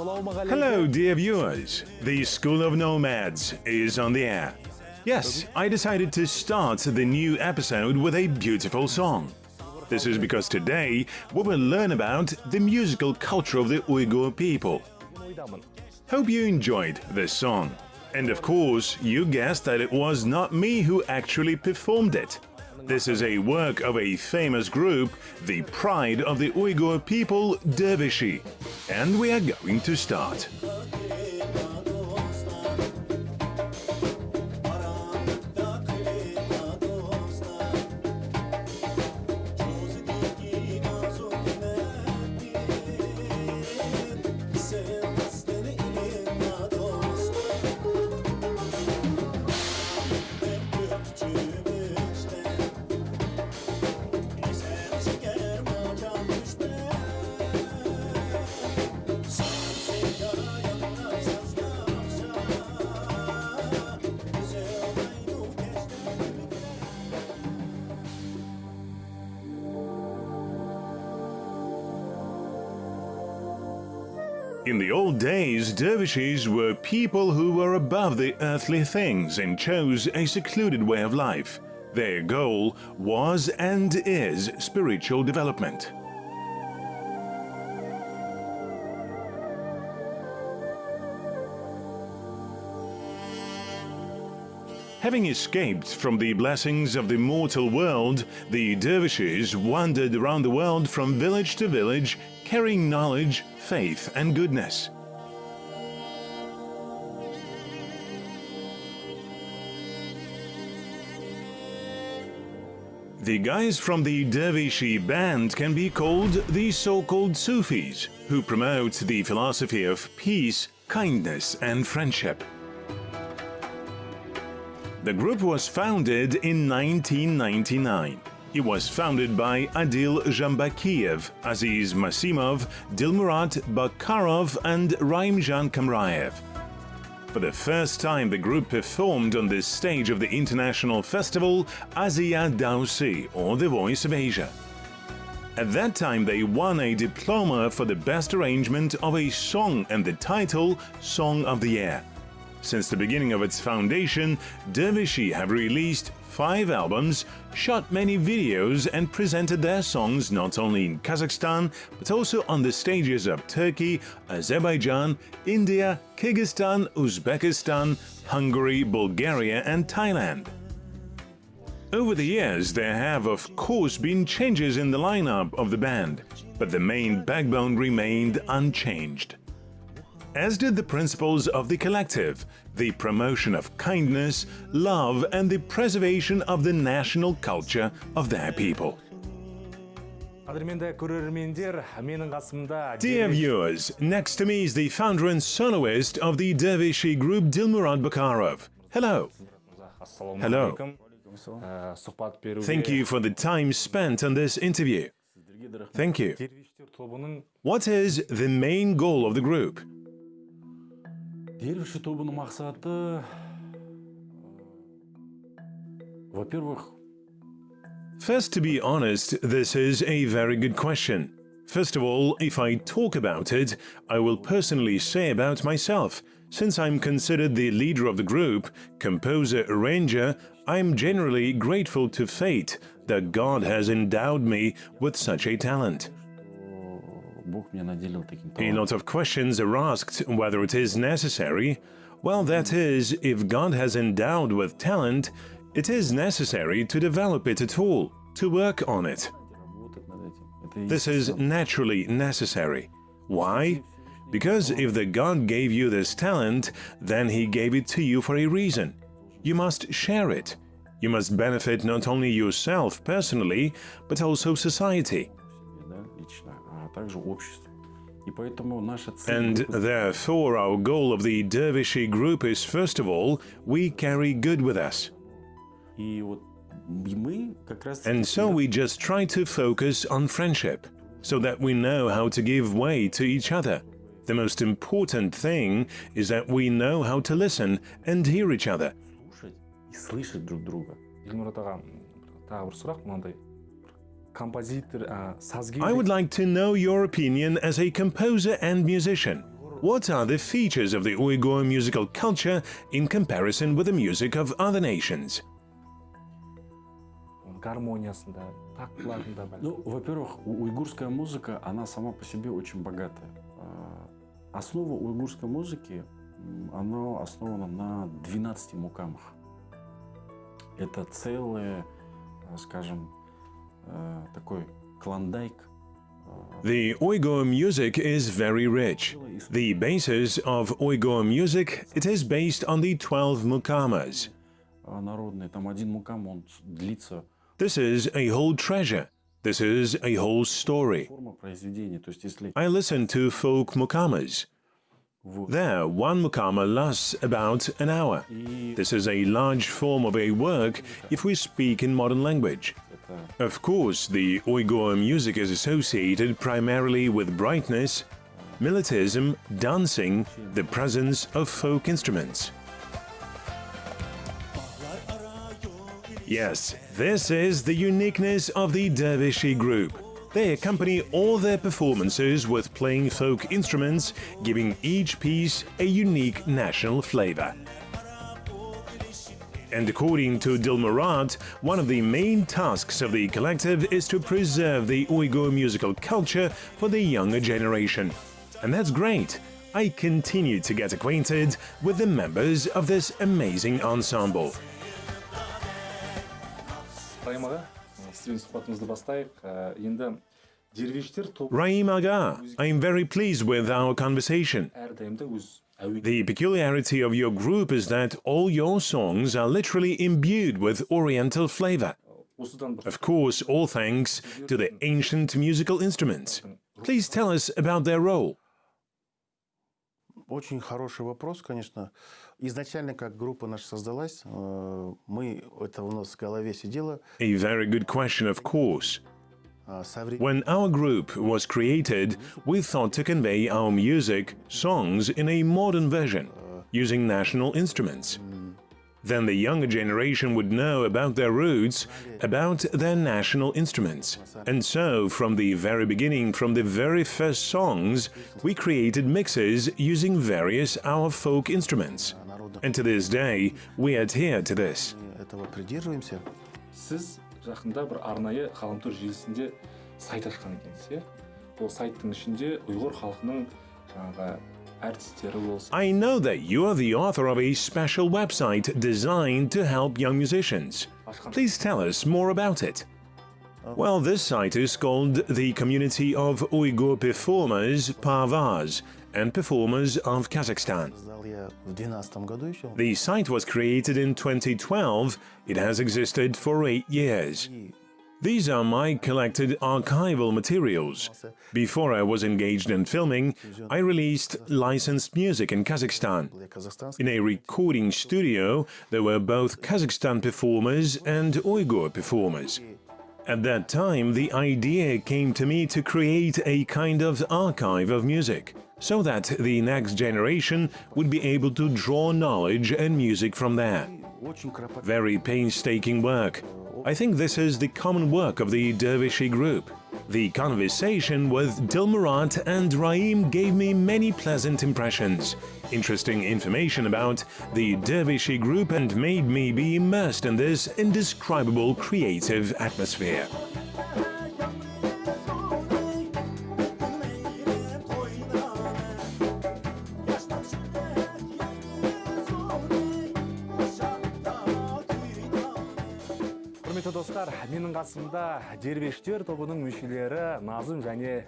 Hello, dear viewers. The School of Nomads is on the air. Yes, I decided to start the new episode with a beautiful song. This is because today we will learn about the musical culture of the Uyghur people. Hope you enjoyed this song. And of course, you guessed that it was not me who actually performed it. This is a work of a famous group, the pride of the Uyghur people, Dervishes. And we are going to start. In the old days, dervishes were people who were above the earthly things and chose a secluded way of life. Their goal was and is spiritual development. Having escaped from the blessings of the mortal world, the dervishes wandered around the world from village to village, carrying knowledge, faith, and goodness. The guys from the Dervishi band can be called the so-called Sufis, who promote the philosophy of peace, kindness, and friendship. The group was founded in 1999. It was founded by Adil Jambakiev, Aziz Masimov, Dilmurat Bakarov, and Raimjan Kamraev. For the first time, the group performed on the stage of the international festival Asia Dausi, or The Voice of Asia. At that time, they won a diploma for the best arrangement of a song and the title Song of the Year. Since the beginning of its foundation, Dervishes have released 5 albums, shot many videos, and presented their songs not only in Kazakhstan, but also on the stages of Turkey, Azerbaijan, India, Kyrgyzstan, Uzbekistan, Hungary, Bulgaria, and Thailand. Over the years, there have of course been changes in the lineup of the band, but the main backbone remained unchanged. As did the principles of the collective, the promotion of kindness, love, and the preservation of the national culture of their people. Dear viewers, next to me is the founder and soloist of the Dervishi group Dilmurat Bakarov. Hello. Hello. Thank you for the time spent on this interview. Thank you. What is the main goal of the group? Dervish тобының мақсаты, во-первых, First, to be honest, this is a very good question. First of all, if I talk about it, I will personally say about myself. Since I'm considered the leader of the group, composer, arranger, I'm generally grateful to fate that God has endowed me with such a talent. A lot of questions are asked whether it is necessary. Well, that is, if God has endowed with talent, it is necessary to develop it at all, to work on it. This is naturally necessary. Why? Because if the God gave you this talent, then He gave it to you for a reason. You must share it. You must benefit not only yourself personally, but also society. And therefore our goal of the Dervishi group is, first of all, we carry good with us. And so we just try to focus on friendship, so that we know how to give way to each other. The most important thing is that we know how to listen and hear each other. I would like to know your opinion as a composer and musician. What are the features of the Uyghur musical culture in comparison with the music of other nations? Гармониясында, тактыларында. Ну, во-первых, уйгурская музыка, она сама по себе очень богатая. Основа уйгурской музыки, она основана на 12 мукамах. Это целый, скажем, такой клондайк. The Uyghur music is very rich. The basis of Uyghur music, it is based on the 12 mukamas. Народный, там один мукам, он длится. This is a whole treasure. This is a whole story. Форма произведения, то есть если... I listen to folk mukamas. There, one mukama lasts about an hour. This is a large form of a work if we speak in modern language. Of course, the Uyghur music is associated primarily with brightness, militism, dancing, the presence of folk instruments. Yes, this is the uniqueness of the Dervishi group. They accompany all their performances with playing folk instruments, giving each piece a unique national flavor. And according to Dilmurat, one of the main tasks of the collective is to preserve the Uyghur musical culture for the younger generation. And that's great. I continue to get acquainted with the members of this amazing ensemble. Raim Aga, I am very pleased with our conversation. The peculiarity of your group is that all your songs are literally imbued with Oriental flavor. Of course, all thanks to the ancient musical instruments. Please tell us about their role. Очень хороший вопрос, конечно. Изначально, как группа наша создалась, это у нас в голове сидело. A very good question, of course. When our group was created, we thought to convey our music, songs in a modern version, using national instruments. Then the younger generation would know about their roots, about their national instruments. And so, from the very beginning, from the very first songs, we created mixes using various our folk instruments. And to this day, we adhere to this. Сіз жақында бір арнайы ғаламтор желісінде сайт ашқан екенсіз, иә? Ол сайттың ішінде ұйғыр халқының жаңағы әртістері болса. I know that you are the author of a special website designed to help young musicians. Please tell us more about it. Well, this site is called the Community of Uyghur Performers, Pavars, and Performers of Kazakhstan. The site was created in 2012. It has existed for 8 years. These are my collected archival materials. Before I was engaged in filming, I released licensed music in Kazakhstan. In a recording studio, there were both Kazakhstan performers and Uyghur performers. At that time, the idea came to me to create a kind of archive of music, so that the next generation would be able to draw knowledge and music from there. Very painstaking work. I think this is the common work of the Dervishi group. The conversation with Dilmurat and Raim gave me many pleasant impressions, interesting information about the Dervishi group, and made me be immersed in this indescribable creative atmosphere.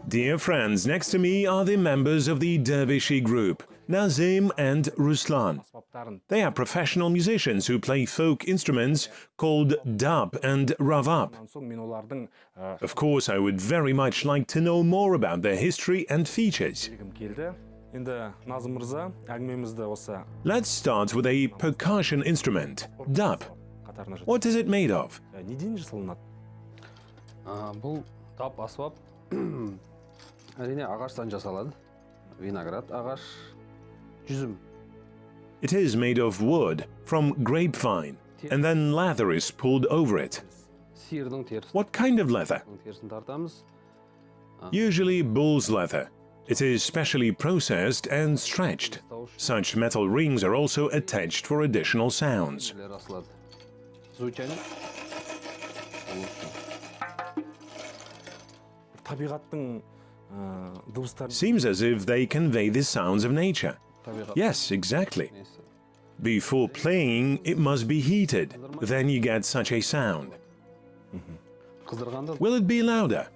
Dear friends, next to me are the members of the Dervishi group, Nazim and Ruslan. They are professional musicians who play folk instruments called dap and ravap. Of course, I would very much like to know more about their history and features. Let's start with a percussion instrument, dap. What is it made of? Бұл тап аспап әрине ағаштан жасалады. Виноград ағаш, жүзім. It is made of wood from grapevine, and then leather is pulled over it. Сиырдың терісін What kind of leather? терісін тартамыз. Usually bull's leather. It is specially processed and stretched. Such metal rings are also attached for additional sounds. асылады. Звучание. Табиғаттың дыбыстарын Seems as if they convey the sounds of nature. Yes, exactly. Before playing, it must be heated. Then you get such a sound. Қыздырғанда Will it be louder?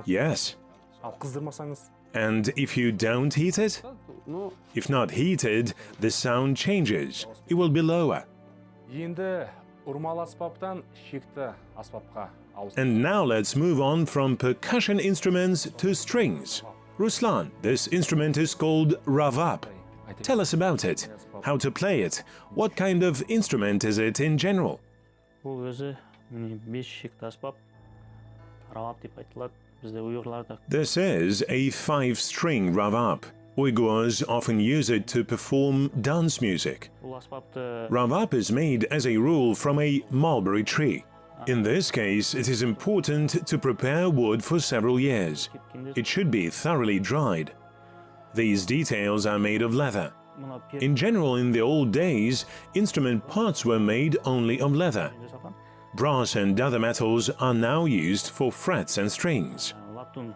Yes. ал қыздырмасаңыз And if you don't heat it? ну If not heated, the sound changes. It will be lower. енді ұрмалы аспаптан шекті аспапқа ауыстық. And now let's move on from percussion instruments to strings. Ruslan, this instrument is called ravab. Tell us about it. How to play it. What kind of instrument is it in general? Бұл өзі міне 5 шекті аспап раваб деп айтылады бізде ұйғырларда. This is a 5-string ravab. Uyghurs often use it to perform dance music. Бұл аспапты Ravab is made as a rule from a mulberry tree. In this case, it is important to prepare wood for several years. It should be thoroughly dried. These details are made of leather. мына In general, in the old days, instrument parts were made only of leather. жасалған Brass and other metals are now used for frets and strings. латун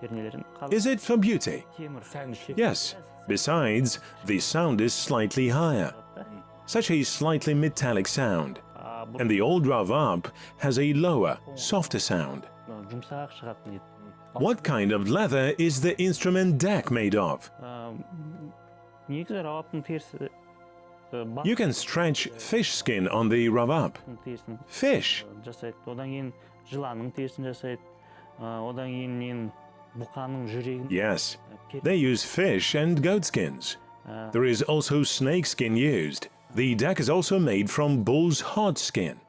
пернелерін Is it for beauty? темір Сән шек. Yes. Besides, the sound is slightly higher. Such a slightly metallic sound. And the old ravab has a lower, softer sound. жұмсақ шығатын еді. What kind of leather is the instrument deck made of? Негізі равабтың терісі You can stretch fish skin on the ravab. терісін Fish? жасайды. Одан кейін жыланның терісін жасайды. Одан кейін нен бұқаның жүрегін Yes. They use fish and goat skins. There is also snake skin used. The deck is also made from bull's hot skin.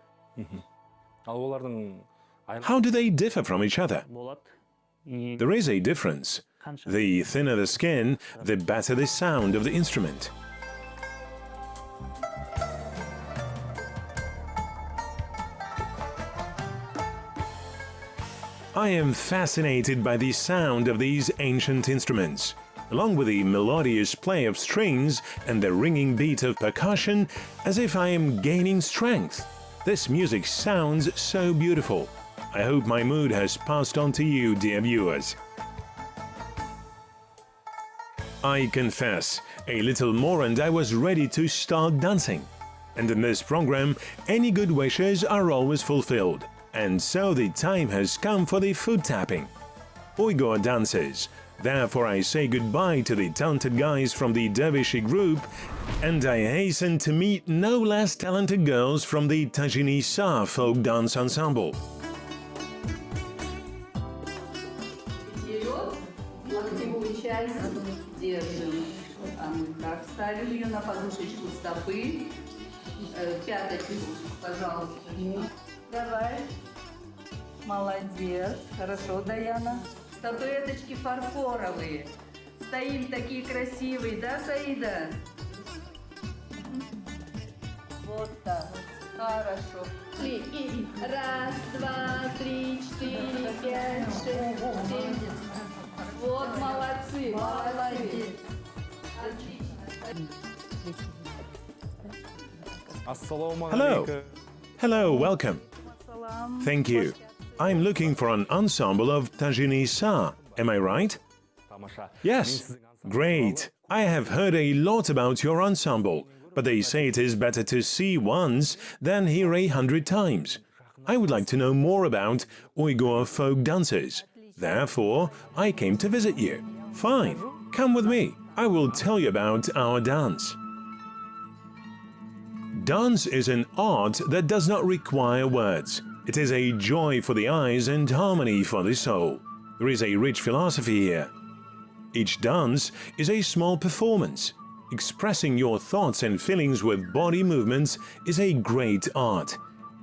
Ал олардың How do they differ from each other? болады. И There is a difference. қанша The thinner the skin, the better the sound of the instrument. I am fascinated by the sound of these ancient instruments. Along with the melodious play of strings and the ringing beat of percussion, as if I am gaining strength. This music sounds so beautiful. I hope my mood has passed on to you, dear viewers. I confess, a little more and I was ready to start dancing. And in this program, any good wishes are always fulfilled. And so the time has come for the foot tapping. Uyghur dances. Therefore I say goodbye to the talented guys from the Dervishes group, and I hasten to meet no less talented girls from the Tajinisa folk dance ensemble. Вперед, локтевую часть держим. Так, ставим ее на подушечку стопы. Пяточку, пожалуйста. Давай. Молодец. Хорошо, Даяна. Статуэточки фарфоровые. Стоим такие красивые, да, Саида? Вот так. Хорошо. И раз, два, три, четыре, пять, шесть, семь. Вот, молодцы, молодцы. Отлично. Ассаламу Hello. алейкум. Hello, welcome. Thank you. I'm looking for an ensemble of Tajinisa. Am I right? Тамаша. Yes. Great. I have heard a lot about your ensemble, but they say it is better to see once than hear 100 times. I would like to know more about Uyghur folk dances. Therefore, I came to visit you. Fine. Come with me. I will tell you about our dance. Dance is an art that does not require words. It is a joy for the eyes and harmony for the soul. There is a rich philosophy here. Each dance is a small performance. Expressing your thoughts and feelings with body movements is a great art.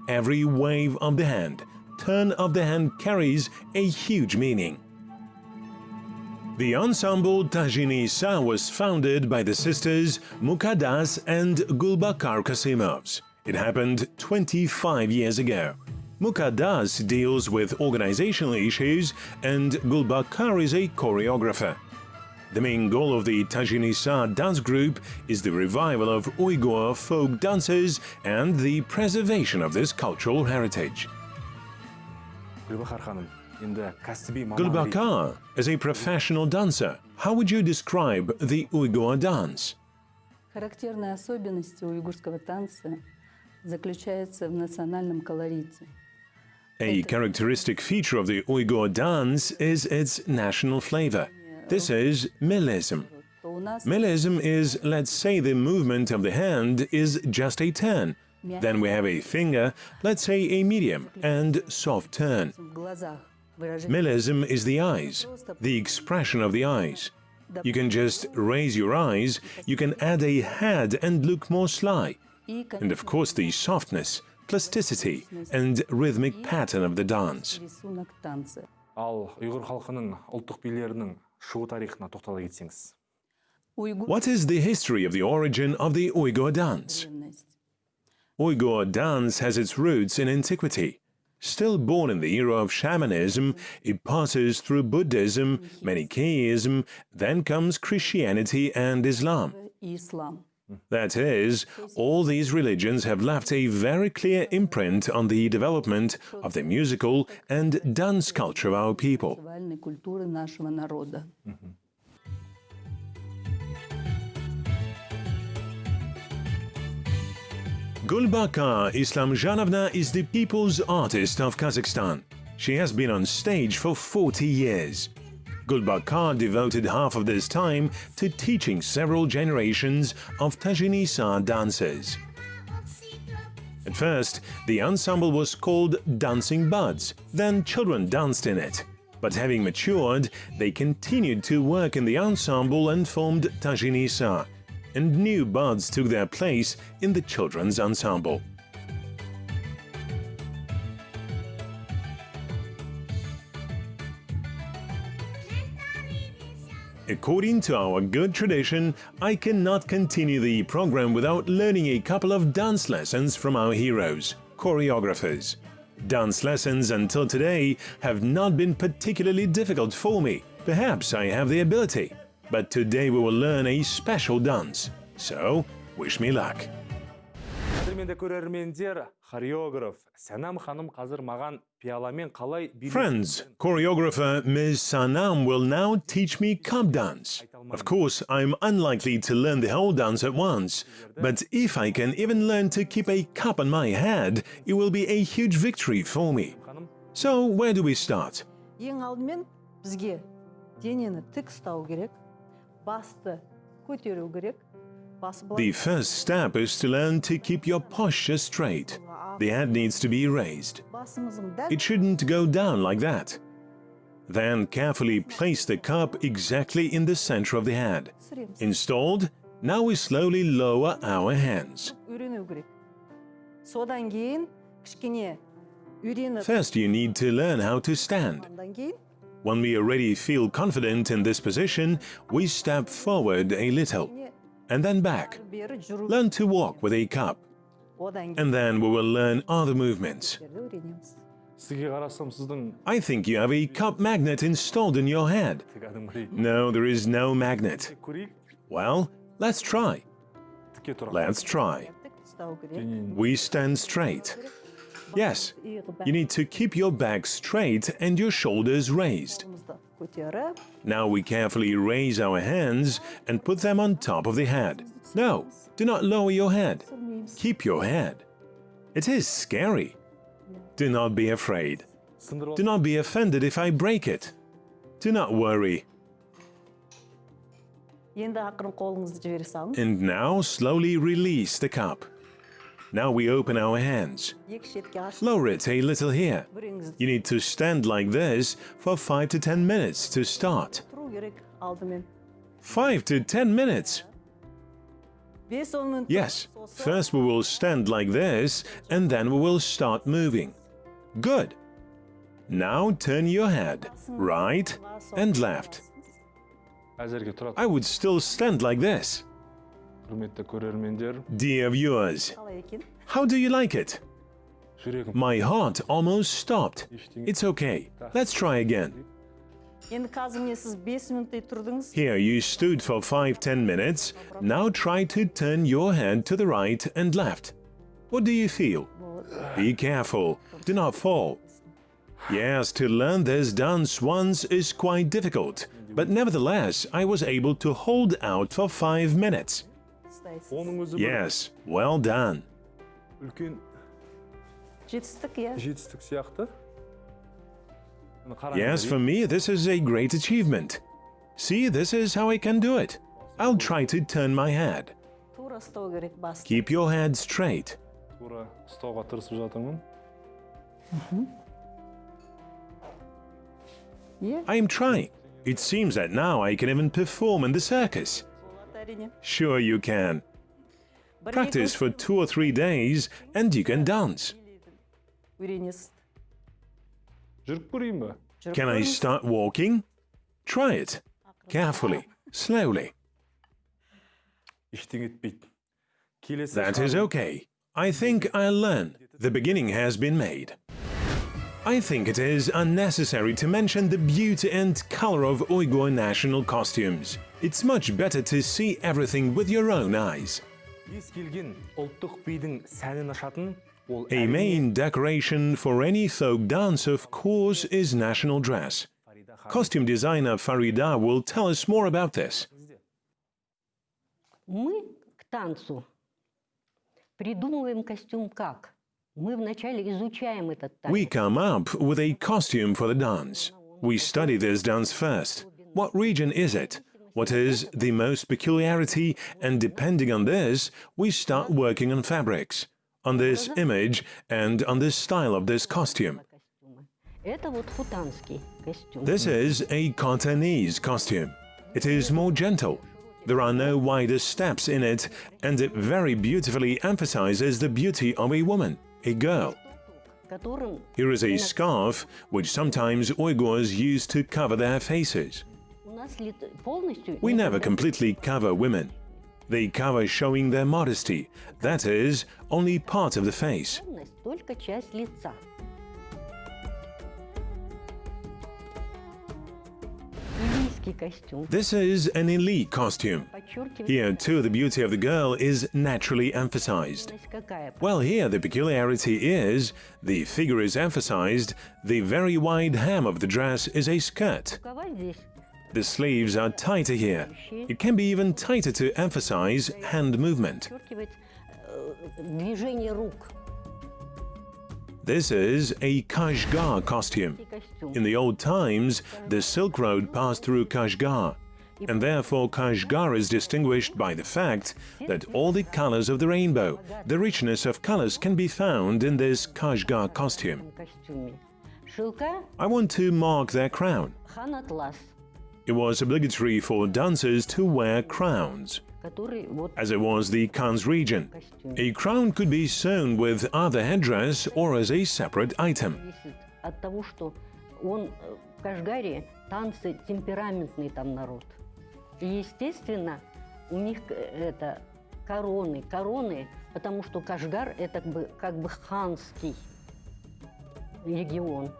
Every wave of the hand, turn of the hand carries a huge meaning. The ensemble Tajinisa was founded by the sisters Muqaddas and Gulbakar Qasimovs. It happened 25 years ago. Muqaddas deals with organizational issues and Gulbakar is a choreographer. The main goal of the Tajinisa dance group is the revival of Uyghur folk dances and the preservation of this cultural heritage. Гүлбахар ханым, енді кәсіби маман Gulbakar, as a professional dancer, how would you describe the Uyghur dance? Характерная особенность уйгурского танца заключается в национальном колорите. A characteristic feature of the Uyghur dance is its national flavor. This is melism. Melism is, let's say, the movement of the hand is just a turn. Then we have a finger, let's say a medium and soft turn. В глазах выражение Melism is the eyes, the expression of the eyes. You can just raise your eyes, you can add a head and look more sly. And of course the softness, plasticity and rhythmic pattern of the dance. рисунок танца. Ал ұйғыр халқының ұлттық билерінің шығу тарихына тоқтала кетсеңіз. What is the history of the origin of the Uyghur dance? Uyghur dance has its roots in antiquity. Still born in the era of shamanism, it passes through Buddhism, Manichaeism, then comes Christianity and Islam. Ислам. That is, all these religions have left a very clear imprint on the development of the musical and dance culture of our people. Танцевальной культуры нашего народа. Gulbakar Islamjanovna is the people's artist of Kazakhstan. She has been on stage for 40 years. Gulbakar devoted half of this time to teaching several generations of Tajinisa dancers. At first, the ensemble was called Dancing Buds, then children danced in it. But having matured, they continued to work in the ensemble and formed Tajinisa, and new buds took their place in the children's ensemble. According to our good tradition, I cannot continue the program without learning a couple of dance lessons from our heroes, choreographers. Dance lessons until today have not been particularly difficult for me. Perhaps I have the ability. But today we will learn a special dance. So, wish me luck. Қадірменді көрермендер, хореограф Санам ханым қазір маған пиаламен қалай Friends, choreographer Ms. Sanam will now teach me cup dance. Of course, I'm unlikely to learn the whole dance at once, but if I can even learn to keep a cup on my head, it will be a huge victory for me. So, where do we start? Ең алдымен бізге денені тік ұстау керек, басты көтеру керек. The first step is to learn to keep your posture straight. The head needs to be raised. Басымыздың дәл It shouldn't go down like that. Then carefully place the cup exactly in the center of the head. түсіреміз. Installed, now we slowly lower our hands. Үйрену керек. Содан кейін кішкене үйреніп First, you need to learn how to stand. одан кейін When we already feel confident in this position, we step forward a little, and then back. бері жүру. Learn to walk with a cup, Одан кейін and then we will learn other movements. үйренеміз. Сізге қарасам сіздің I think you have a cup magnet installed in your head. кәдімгідей No, there is no magnet. көрейік, Well, let's try. тіке тұра. Let's try. Тік ұстау керек. We stand straight. Yes, Иығы you need to keep your back straight and your shoulders raised. бәрімізді көтеріп, Now we carefully raise our hands and put them on top of the head. No, do not lower your head. түсірмейміз. Keep your head. It is scary. Do not be afraid. Сындырып Do not be offended if I break it. Do not worry. Енді ақырын қолыңызды жібере салыңыз. And now slowly release the cup. Now we open our hands. Екі шетке ашып, Lower it a little here. біріңізді You need to stand like this for 5 to 10 minutes to start. тұру керек алдымен. 5 to 10 minutes. 5-10 минут. Yes, сосын first we will stand like this and then we will start moving. Good. Now turn your head right and left. әзірге тұрады. I would still stand like this. Құрметті көрермендер, Dear viewers, қалай екен? how do you like it? жүрегім My heart almost stopped. ештеңе It's okay. Let's try again. Енді қазір міне сіз 5 минуттай тұрдыңыз. Here you stood for 5-10 minutes. Now try to turn your head to the right and left. What do you feel? Be careful. Do not fall. Yes, to learn this dance once is quite difficult. But nevertheless, I was able to hold out for 5 minutes. Оның өзі бір Yes, well done. үлкен Жетістік, иә. жетістік сияқты. Міне қараңыз, Yes, for me, this is a great achievement. See, this is how I can do it. I'll try to turn my head. Тура ұстау керек басты. Keep your head straight. тура ұстауға тырысып жатырмын. Иә. I am trying. It seems that now I can even perform in the circus. Әрине. Sure you can. Бір Practice for 2 or 3 days and you can dance. Үйренесіз. Жүріп көрейін бе? Жүріп Can I көріңіз. start walking? Try it. Carefully, slowly. Ештеңе етпейді. Келесі That is okay. I think I'll learn. The beginning has been made. I think it is unnecessary to mention the beauty and color of Uyghur national costumes. It's much better to see everything with your own eyes. кез келген ұлттық бидің сәнін ашатын ол A main decoration for any folk dance, of course, is national dress. Costume designer Farida will tell us more about this. Мы к танцу придумываем костюм как? Мы вначале изучаем этот танец. We come up with a costume for the dance. We study this dance first. What region is it? What is the most peculiarity? And depending on this, we start working on fabrics, on this image, and on the style of this costume. Это вот хутанский костюм. This is a Cantonese costume. It is more gentle. There are no wider steps in it, and it very beautifully emphasizes the beauty of a woman, a girl. Которым Here is a scarf, which sometimes Uyghurs use to cover their faces. у нас полностью We never никогда completely cover women. They cover showing their modesty, that is, only part of the face. полность, только часть лица. Илийский костюм This is an elite costume. подчеркивает Here, too, the beauty of the girl is naturally emphasized. какая. Well, here the peculiarity is, the figure is emphasized, the very wide hem of the dress is a skirt. Рукава здесь The sleeves are tighter here. It can be even tighter to emphasize hand movement. подчеркивает движение рук. This is a Kashgar costume. Костюм. In the old times, the Silk Road passed through Kashgar, and therefore Kashgar is distinguished by the fact that all the colors of the rainbow, the richness of colors can be found in this Kashgar costume. Костюме. Шелка I want to mark their crown. хан атлас, It was obligatory for dancers to wear crowns, который вот as it was the Khan's region. A crown could be sewn with other headdress or as a separate item. зависит от того, что он в Кашгаре танцы темпераментный там народ. И естественно у них это короны, потому что Кашгар это как бы ханский регион.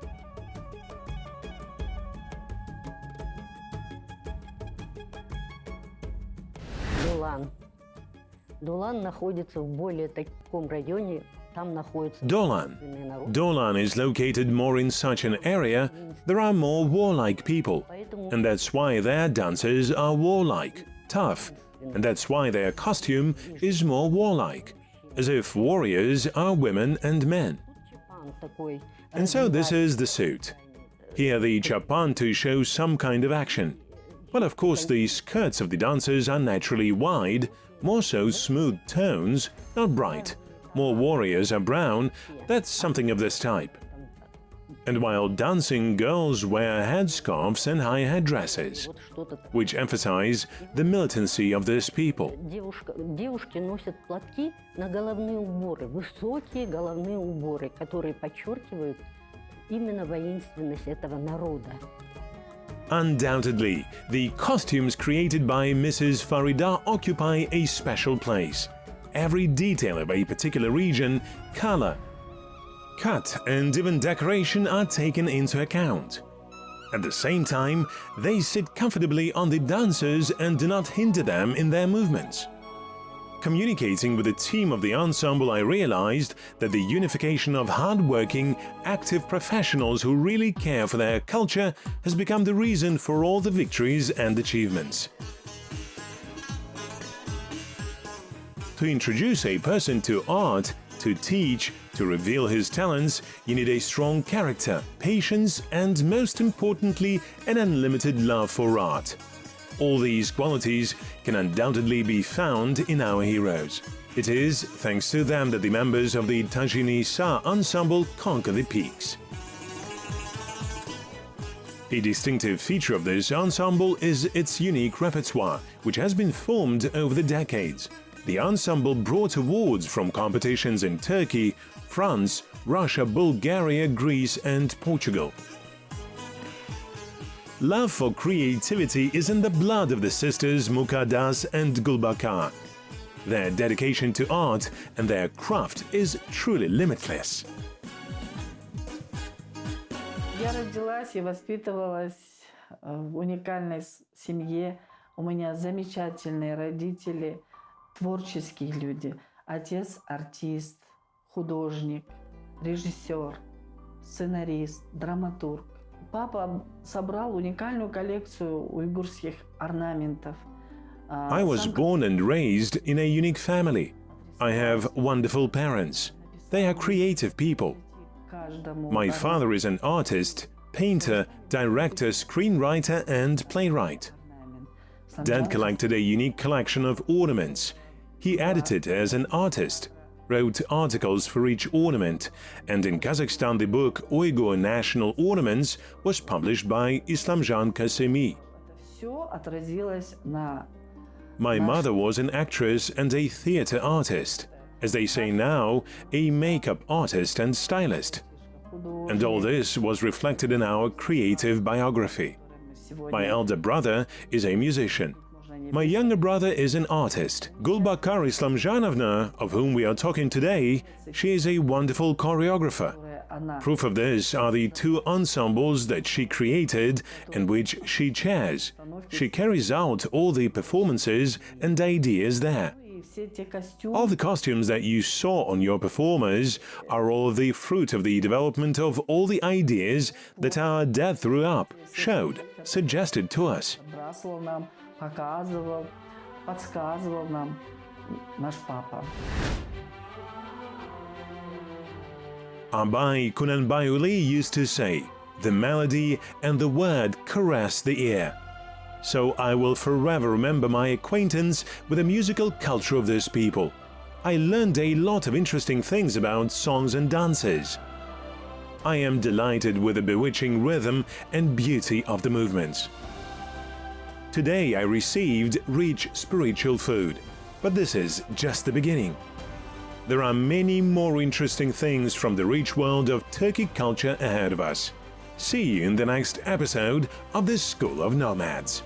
Дулан находится в более таком районе, там находится Dolan. собственный народ. Dolan is located more in such an area. There are more warlike people, and that's why their dances are warlike, tough, and that's why their costume is more warlike, as if warriors are women and men. Чапан такой. And so this is the suit. Here the chapan to show some kind of action. Well, of course, the skirts of the dancers are naturally wide, more so smooth tones, not bright. More warriors are brown, that's something of this type. And while dancing, girls wear headscarves and high headdresses, Вот что-то. which emphasize the militancy of this people. Девушки носят платки на головные уборы, высокие головные уборы, которые подчеркивают именно воинственность этого народа. Undoubtedly, the costumes created by Mrs. Farida occupy a special place. Every detail of a particular region, color, cut, and even decoration are taken into account. At the same time, they sit comfortably on the dancers and do not hinder them in their movements. Communicating with the team of the ensemble, I realized that the unification of hard-working, active professionals who really care for their culture has become the reason for all the victories and achievements. To introduce a person to art, to teach, to reveal his talents, you need a strong character, patience, and most importantly, an unlimited love for art. All these qualities can undoubtedly be found in our heroes. It is thanks to them that the members of the Tajini Sa ensemble conquer the peaks. A distinctive feature of this ensemble is its unique repertoire, which has been formed over the decades. The ensemble brought awards from competitions in Turkey, France, Russia, Bulgaria, Greece, and Portugal. Love for creativity is in the blood of the sisters Muqaddas and Gulbakar. Their dedication to art and their craft is truly limitless. Я родилась и воспитывалась в уникальной семье. У меня замечательные родители, творческие люди. Отец – артист, художник, режиссер, сценарист, драматург. Папа собрал уникальную коллекцию уйгурских орнаментов. I was born and raised in a unique family. I have wonderful parents. They are creative people. My father is an artist, painter, director, screenwriter, and playwright. Dad collected a unique collection of ornaments. He edited as an artist, wrote articles for each ornament, and in Kazakhstan the book Uyghur National Ornaments was published by Islamjan Kasemi. My mother was an actress and a theater artist, as they say now, a makeup artist and stylist. And all this was reflected in our creative biography. My elder brother is a musician. My younger brother is an artist. Gulbakar Islamjanovna, of whom we are talking today, she is a wonderful choreographer. Proof of this are the two ensembles that she created and which she chairs. She carries out all the performances and ideas there. All the costumes that you saw on your performers are all the fruit of the development of all the ideas that our dad threw up, showed, suggested to us. Показывал, подсказывал нам наш папа. Abai Kunanbayuli used to say, "The melody and the word caress the ear." So I will forever remember my acquaintance with the musical culture of this people. I learned a lot of interesting things about songs and dances. I am delighted with the bewitching rhythm and beauty of the movements. Today I received rich spiritual food, but this is just the beginning. There are many more interesting things from the rich world of Turkic culture ahead of us. See you in the next episode of the School of Nomads.